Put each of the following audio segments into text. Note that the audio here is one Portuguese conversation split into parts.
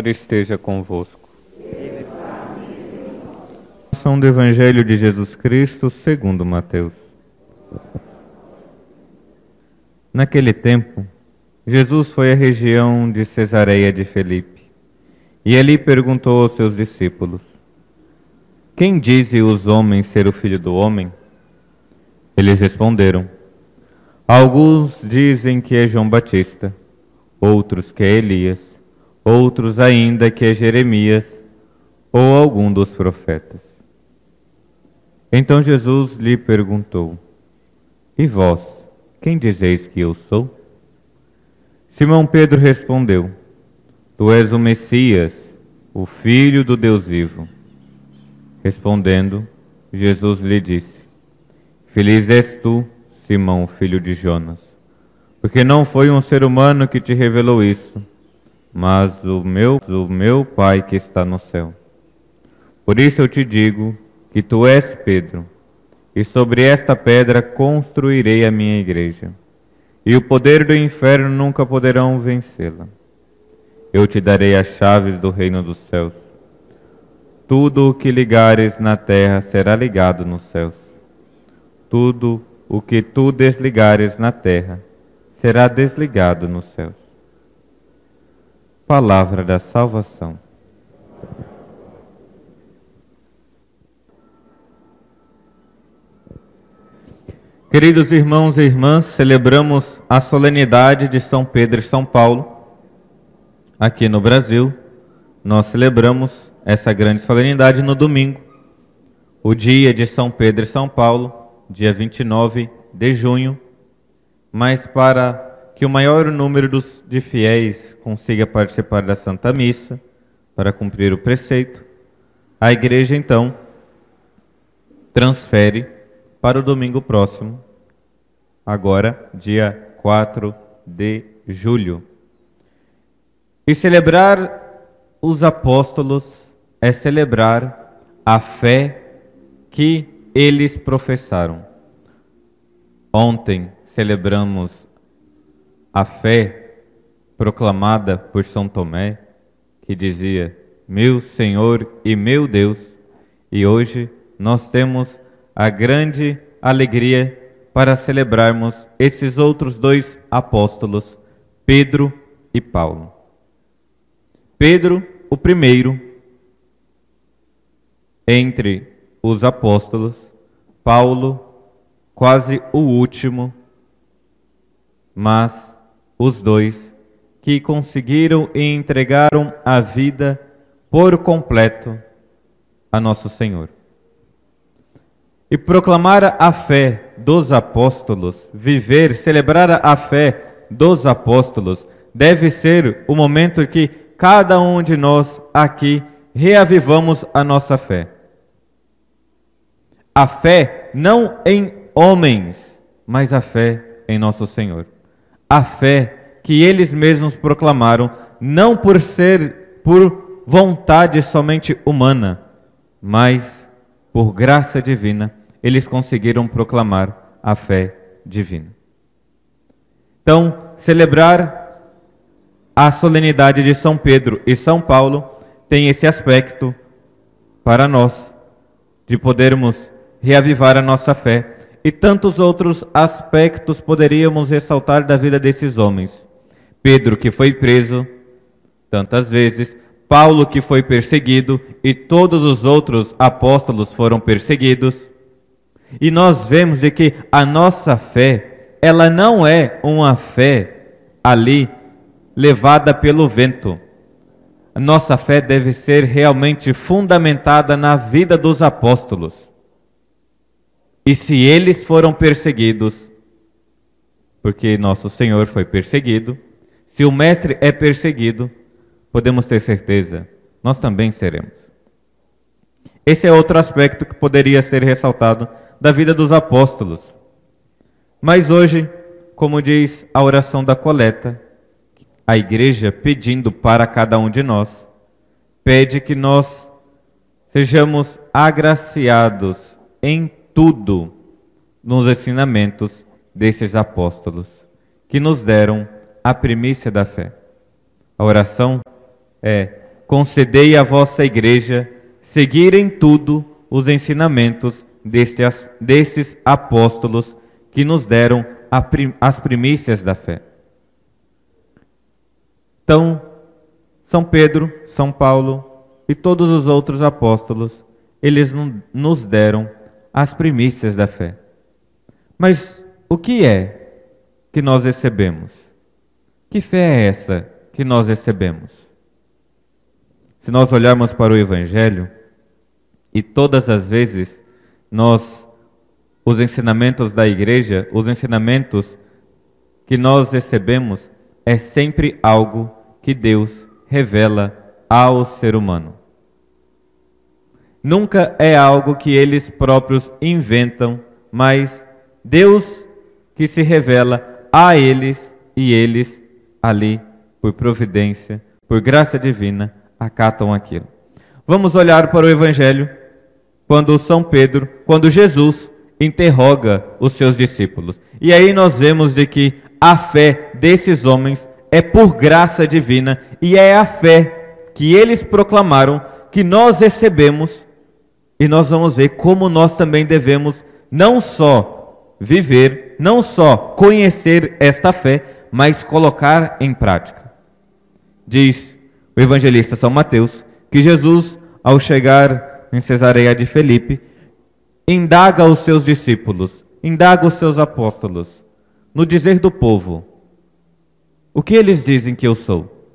Esteja convosco. Ação do Evangelho de Jesus Cristo segundo Mateus. Naquele tempo, Jesus foi à região de Cesareia de Filipe e ali perguntou aos seus discípulos: Quem dizem os homens ser o Filho do Homem? Eles responderam: Alguns dizem que é João Batista, outros que é Elias, outros ainda que é Jeremias ou algum dos profetas. Então Jesus lhe perguntou: E vós, quem dizeis que eu sou? Simão Pedro respondeu: Tu és o Messias, o Filho do Deus vivo. Respondendo, Jesus lhe disse: Feliz és tu, Simão, filho de Jonas, porque não foi um ser humano que te revelou isso, mas o meu Pai que está no céu. Por isso eu te digo que tu és Pedro, e sobre esta pedra construirei a minha igreja, e o poder do inferno nunca poderão vencê-la. Eu te darei as chaves do reino dos céus. Tudo o que ligares na terra será ligado nos céus. Tudo o que tu desligares na terra será desligado nos céus. Palavra da salvação. Queridos irmãos e irmãs, celebramos a solenidade de São Pedro e São Paulo. Aqui no Brasil, nós celebramos essa grande solenidade no domingo, o dia de São Pedro e São Paulo, dia 29 de junho, mas para que o maior número de fiéis consiga participar da Santa Missa, para cumprir o preceito, a Igreja então transfere para o domingo próximo, agora dia 4 de julho. E celebrar os apóstolos é celebrar a fé que eles professaram. Ontem celebramos a fé proclamada por São Tomé, que dizia: Meu Senhor e meu Deus. E hoje nós temos a grande alegria para celebrarmos esses outros dois apóstolos, Pedro e Paulo. Pedro, o primeiro entre os apóstolos, Paulo, quase o último, mas os dois que conseguiram e entregaram a vida por completo a Nosso Senhor. E proclamar a fé dos apóstolos, viver, celebrar a fé dos apóstolos, deve ser o momento que cada um de nós aqui reavivamos a nossa fé. A fé não em homens, mas a fé em Nosso Senhor. A fé que eles mesmos proclamaram, não por vontade somente humana, mas por graça divina, eles conseguiram proclamar a fé divina. Então, celebrar a solenidade de São Pedro e São Paulo tem esse aspecto para nós, de podermos reavivar a nossa fé. E tantos outros aspectos poderíamos ressaltar da vida desses homens. Pedro, que foi preso tantas vezes, Paulo, que foi perseguido, e todos os outros apóstolos foram perseguidos. E nós vemos de que a nossa fé, ela não é uma fé ali levada pelo vento. A nossa fé deve ser realmente fundamentada na vida dos apóstolos. E se eles foram perseguidos, porque Nosso Senhor foi perseguido, se o Mestre é perseguido, podemos ter certeza, nós também seremos. Esse é outro aspecto que poderia ser ressaltado da vida dos apóstolos. Mas hoje, como diz a oração da coleta, a Igreja pedindo para cada um de nós, pede que nós sejamos agraciados em tudo nos ensinamentos desses apóstolos, que nos deram a primícia da fé. A oração é: concedei à vossa igreja seguir em tudo os ensinamentos desses apóstolos que nos deram as primícias da fé. Então, São Pedro, São Paulo e todos os outros apóstolos, eles nos deram as primícias da fé. Mas o que é que nós recebemos? Que fé é essa que nós recebemos? Se nós olharmos para o Evangelho, e todas as vezes os ensinamentos da igreja, os ensinamentos que nós recebemos, é sempre algo que Deus revela ao ser humano. Nunca é algo que eles próprios inventam, mas Deus que se revela a eles, e eles ali, por providência, por graça divina, acatam aquilo. Vamos olhar para o Evangelho quando Jesus interroga os seus discípulos. E aí nós vemos de que a fé desses homens é por graça divina, e é a fé que eles proclamaram que nós recebemos, e nós vamos ver como nós também devemos não só viver, não só conhecer esta fé, mas colocar em prática. Diz o evangelista São Mateus que Jesus, ao chegar em Cesareia de Filipe, indaga os seus discípulos, indaga os seus apóstolos, no dizer do povo: o que eles dizem que eu sou?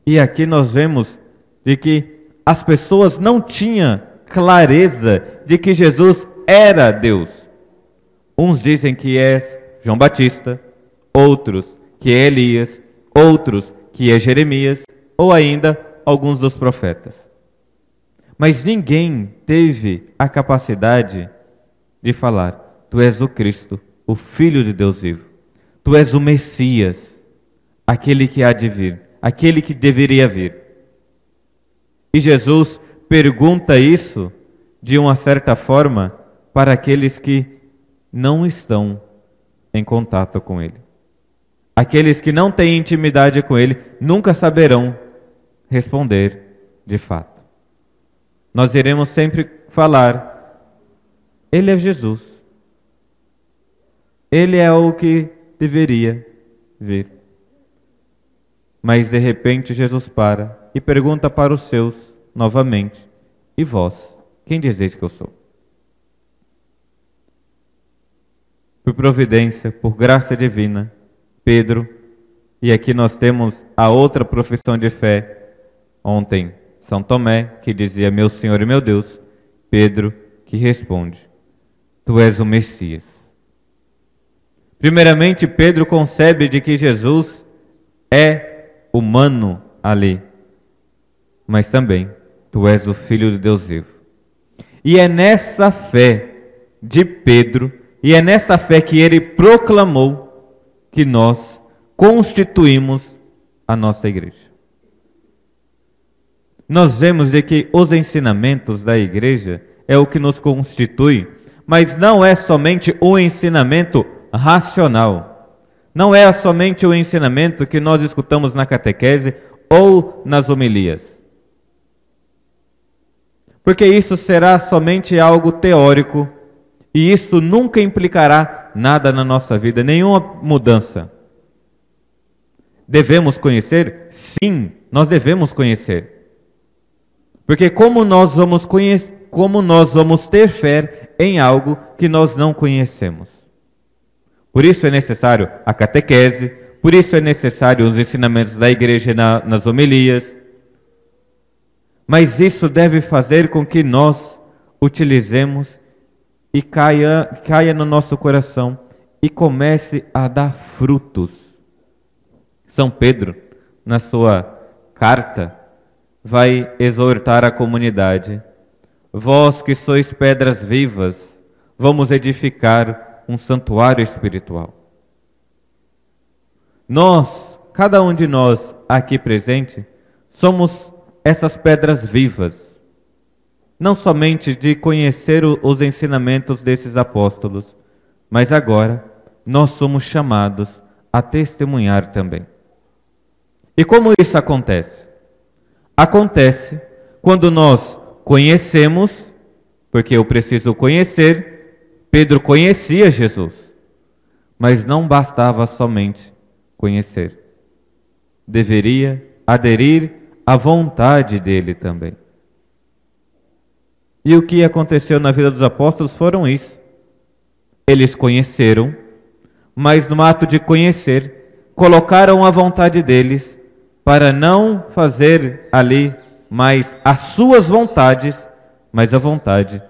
E aqui nós vemos de que as pessoas não tinham clareza de que Jesus era Deus. Uns dizem que é João Batista, outros que é Elias, outros que é Jeremias, ou ainda alguns dos profetas. Mas ninguém teve a capacidade de falar: tu és o Cristo, o Filho de Deus vivo. Tu és o Messias, aquele que há de vir, aquele que deveria vir. E Jesus pergunta isso, de uma certa forma, para aqueles que não estão em contato com Ele. Aqueles que não têm intimidade com Ele nunca saberão responder de fato. Nós iremos sempre falar: Ele é Jesus. Ele é o que deveria vir. Mas de repente Jesus para e pergunta para os seus novamente: e vós, quem dizeis que eu sou? Por providência, por graça divina, Pedro, e aqui nós temos a outra profissão de fé, ontem São Tomé, que dizia: meu Senhor e meu Deus. Pedro, que responde: tu és o Messias. Primeiramente, Pedro concebe de que Jesus é humano ali, mas também tu és o Filho de Deus vivo. E é nessa fé de Pedro, e é nessa fé que ele proclamou, que nós constituímos a nossa igreja. Nós vemos de que os ensinamentos da igreja é o que nos constitui, mas não é somente o ensinamento racional. Não é somente o ensinamento que nós escutamos na catequese ou nas homilias. Porque isso será somente algo teórico, e isso nunca implicará nada na nossa vida, nenhuma mudança. Devemos conhecer? Sim, nós devemos conhecer. Porque como nós vamos ter fé em algo que nós não conhecemos? Por isso é necessário a catequese, por isso é necessário os ensinamentos da igreja nas homilias. Mas isso deve fazer com que nós utilizemos e caia no nosso coração e comece a dar frutos. São Pedro, na sua carta, vai exortar a comunidade: vós que sois pedras vivas, vamos edificar um santuário espiritual. Nós, cada um de nós aqui presente, somos essas pedras vivas. não somente de conhecer os ensinamentos desses apóstolos, mas agora nós somos chamados a testemunhar também. E como isso acontece? Acontece quando nós conhecemos, porque eu preciso conhecer, Pedro conhecia Jesus, mas não bastava somente conhecer. Deveria aderir à vontade dele também. E o que aconteceu na vida dos apóstolos foram isso. Eles conheceram, mas no ato de conhecer, colocaram a vontade deles para não fazer ali mais as suas vontades, mas a vontade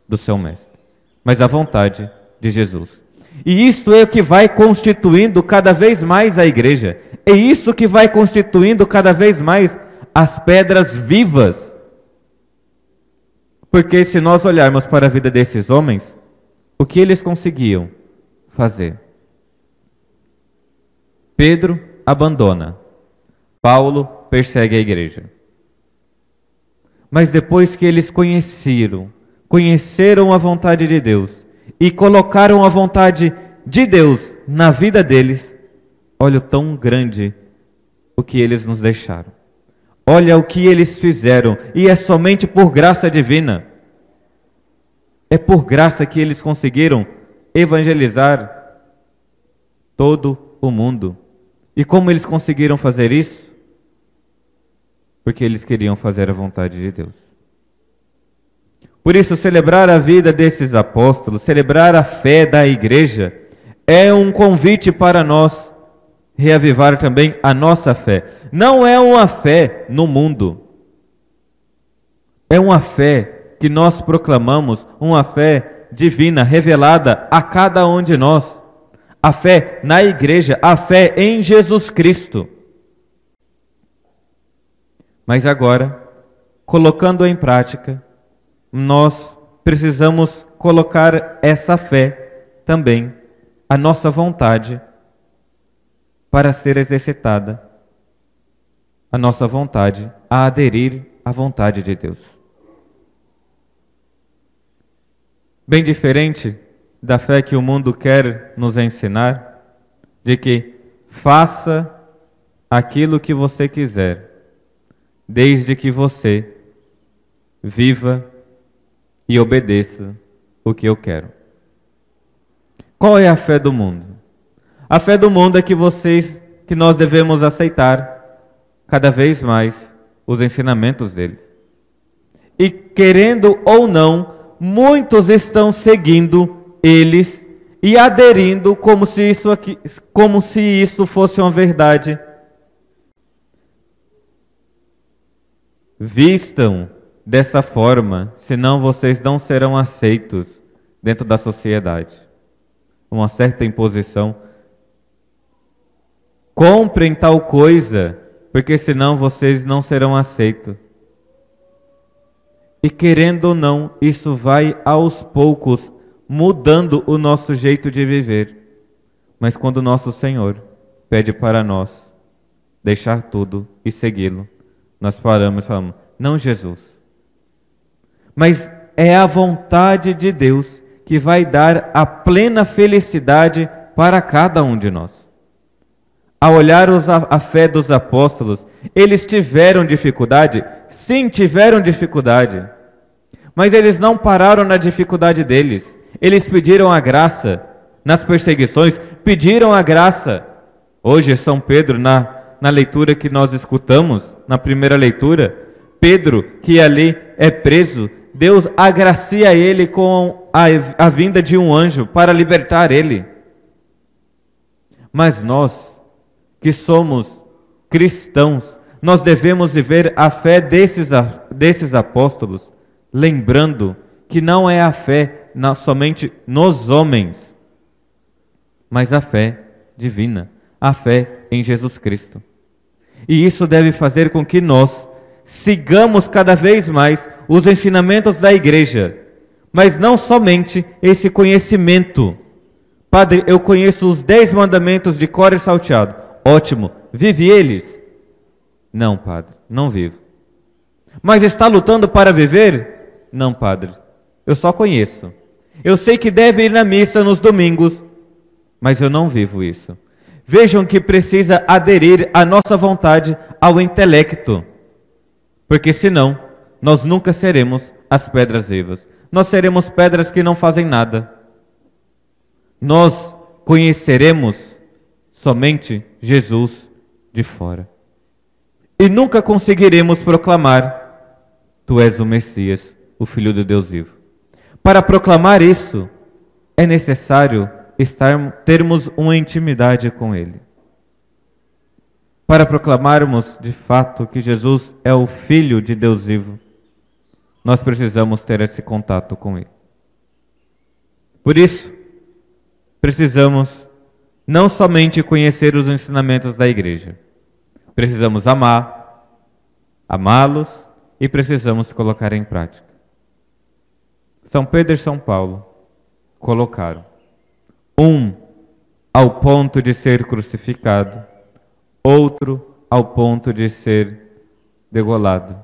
do seu mestre, mas a vontade de Jesus. E isto é o que vai constituindo cada vez mais a igreja. É isso que vai constituindo cada vez mais as pedras vivas. Porque se nós olharmos para a vida desses homens, o que eles conseguiam fazer? Pedro abandona. Paulo persegue a igreja. Mas depois que eles conheceram a vontade de Deus e colocaram a vontade de Deus na vida deles, olha o tão grande o que eles nos deixaram. Olha o que eles fizeram, e é somente por graça divina. É por graça que eles conseguiram evangelizar todo o mundo. E como eles conseguiram fazer isso? Porque eles queriam fazer a vontade de Deus. Por isso, celebrar a vida desses apóstolos, celebrar a fé da igreja, é um convite para nós reavivar também a nossa fé. Não é uma fé no mundo. É uma fé que nós proclamamos, uma fé divina, revelada a cada um de nós. A fé na igreja, a fé em Jesus Cristo. Mas agora, colocando em prática, nós precisamos colocar essa fé também, a nossa vontade, para ser exercitada, a nossa vontade a aderir à vontade de Deus. Bem diferente da fé que o mundo quer nos ensinar, de que faça aquilo que você quiser, desde que você viva e obedeça o que eu quero. Qual é a fé do mundo? A fé do mundo é que nós devemos aceitar cada vez mais os ensinamentos deles. E querendo ou não, muitos estão seguindo eles e aderindo como se isso fosse uma verdade. Vistam dessa forma, senão vocês não serão aceitos dentro da sociedade. Uma certa imposição. Comprem tal coisa, porque senão vocês não serão aceitos. E querendo ou não, isso vai aos poucos mudando o nosso jeito de viver. Mas quando o nosso Senhor pede para nós deixar tudo e segui-lo, nós paramos e falamos, não Jesus. Mas é a vontade de Deus que vai dar a plena felicidade para cada um de nós. Ao olhar a fé dos apóstolos, eles tiveram dificuldade? Sim, tiveram dificuldade. Mas eles não pararam na dificuldade deles. Eles pediram a graça. Nas perseguições, pediram a graça. Hoje, São Pedro, na leitura que nós escutamos, na primeira leitura, Pedro, que ali é preso, Deus agracia ele com a vinda de um anjo para libertar ele. Mas nós, que somos cristãos, nós devemos viver a fé desses apóstolos, lembrando que não é a fé somente nos homens, mas a fé divina, a fé em Jesus Cristo. E isso deve fazer com que nós sigamos cada vez mais os ensinamentos da igreja, mas não somente esse conhecimento. Padre, eu conheço os 10 mandamentos de cor e salteado. Ótimo, vive eles? Não, padre, não vivo. Mas está lutando para viver? Não, padre, eu só conheço. Eu sei que deve ir na missa nos domingos, mas eu não vivo isso. Vejam que precisa aderir a nossa vontade ao intelecto, porque senão nós nunca seremos as pedras vivas. Nós seremos pedras que não fazem nada. Nós conheceremos somente Jesus de fora. E nunca conseguiremos proclamar: Tu és o Messias, o Filho do Deus vivo. Para proclamar isso, é necessário termos uma intimidade com Ele. Para proclamarmos de fato que Jesus é o Filho de Deus vivo, nós precisamos ter esse contato com Ele. Por isso, precisamos não somente conhecer os ensinamentos da igreja, precisamos amá-los e precisamos colocar em prática. São Pedro e São Paulo colocaram. Um ao ponto de ser crucificado, outro ao ponto de ser degolado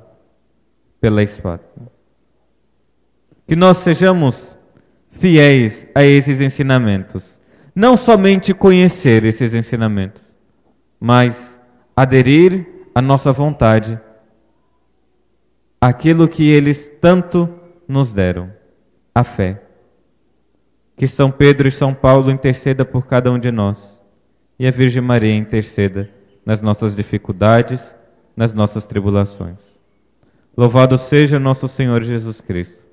pela espada. Que nós sejamos fiéis a esses ensinamentos. Não somente conhecer esses ensinamentos, mas aderir à nossa vontade àquilo que eles tanto nos deram, a fé. Que São Pedro e São Paulo interceda por cada um de nós e a Virgem Maria interceda nas nossas dificuldades, nas nossas tribulações. Louvado seja nosso Senhor Jesus Cristo.